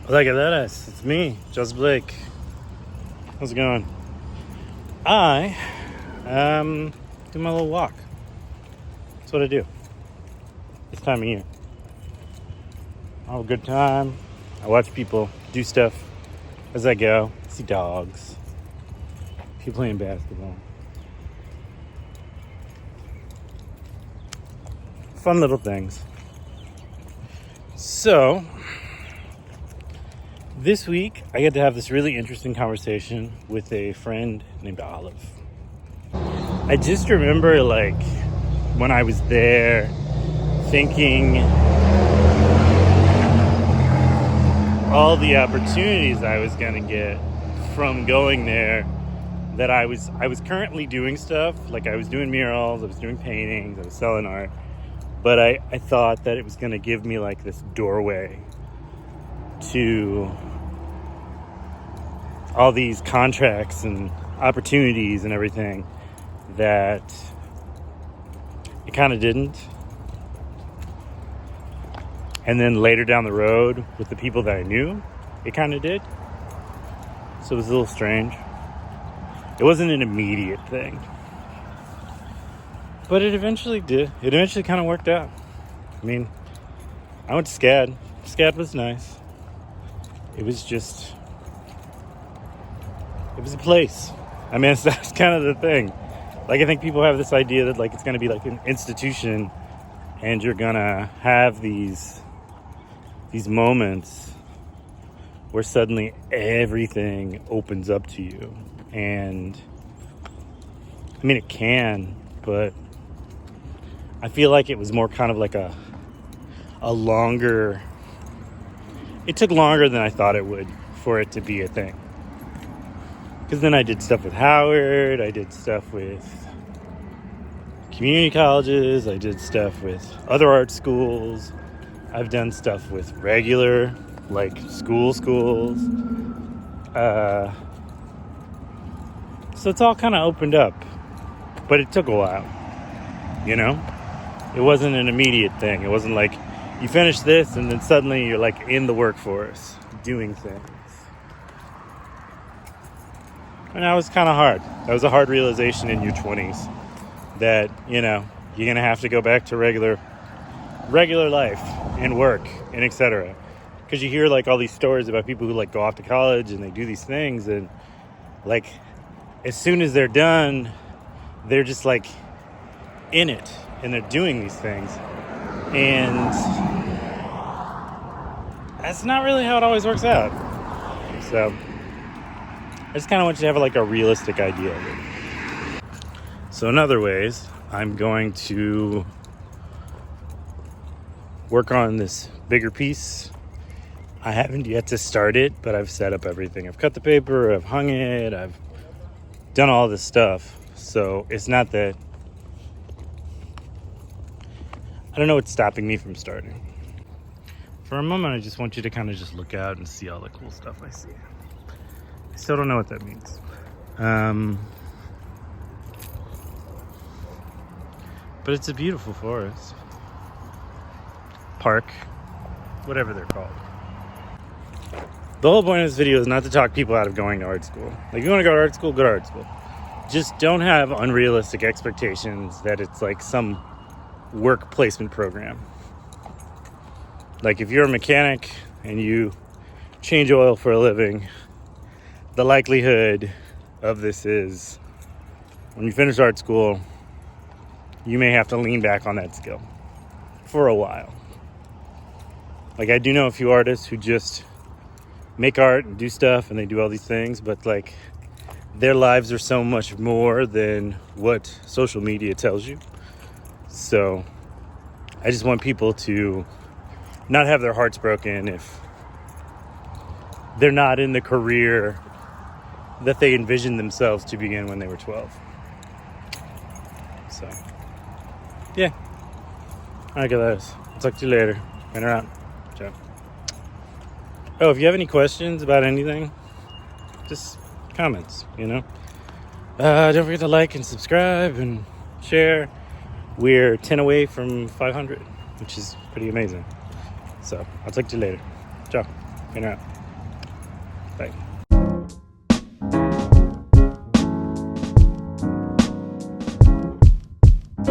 Look at that. It's me, Just Blake. How's it going? I do my little walk. That's what I do this time of year. I have a good time. I watch people do stuff as I go. See dogs. People playing basketball. Fun little things. So, this week I get to have this really interesting conversation with a friend named Olive. I just remember, when I was there, thinking all the opportunities I was going to get from going there, that I was currently doing stuff, I was doing murals, I was doing paintings, I was selling art, but I thought that it was going to give me this doorway to all these contracts and opportunities and everything that it kind of didn't. And then later down the road with the people that I knew, it kind of did. So it was a little strange. It wasn't an immediate thing, but it eventually did. It eventually kind of worked out. I mean, I went to SCAD. SCAD was nice. It was a place. I mean, that's kind of the thing. I think people have this idea that it's going to be an institution, and you're going to have these moments where suddenly everything opens up to you. And I mean, it can, but I feel like it was more kind of a longer, it took longer than I thought it would for it to be a thing. Because then I did stuff with Howard, I did stuff with community colleges, I did stuff with other art schools, I've done stuff with regular, schools. So it's all kind of opened up, but it took a while, It wasn't an immediate thing. It wasn't you finish this and then suddenly you're in the workforce doing things. And that was kind of hard. That was a hard realization in your 20s that, you're going to have to go back to regular life and work and etc. Because you hear all these stories about people who go off to college and they do these things, and as soon as they're done, they're just in it and they're doing these things. And that's not really how it always works out. So I just kind of want you to have a realistic idea of it. So in other ways, I'm going to work on this bigger piece. I haven't yet to start it, but I've set up everything. I've cut the paper, I've hung it, I've done all this stuff. So it's not that I don't know what's stopping me from starting. For a moment, I just want you to kind of just look out and see all the cool stuff I see. I still don't know what that means. But it's a beautiful forest. Park. Whatever they're called. The whole point of this video is not to talk people out of going to art school. If you want to go to art school, go to art school. Just don't have unrealistic expectations that it's some work placement program. If you're a mechanic and you change oil for a living, the likelihood of this is when you finish art school, you may have to lean back on that skill for a while. I do know a few artists who just make art and do stuff and they do all these things, but their lives are so much more than what social media tells you. So I just want people to not have their hearts broken if they're not in the career that they envisioned themselves to begin when they were 12. So, yeah. All right, guys. I'll talk to you later. And around. Ciao. Oh, if you have any questions about anything, just comments, Don't forget to like and subscribe and share. We're 10 away from 500, which is pretty amazing. So, I'll talk to you later. Ciao. And out. Bye.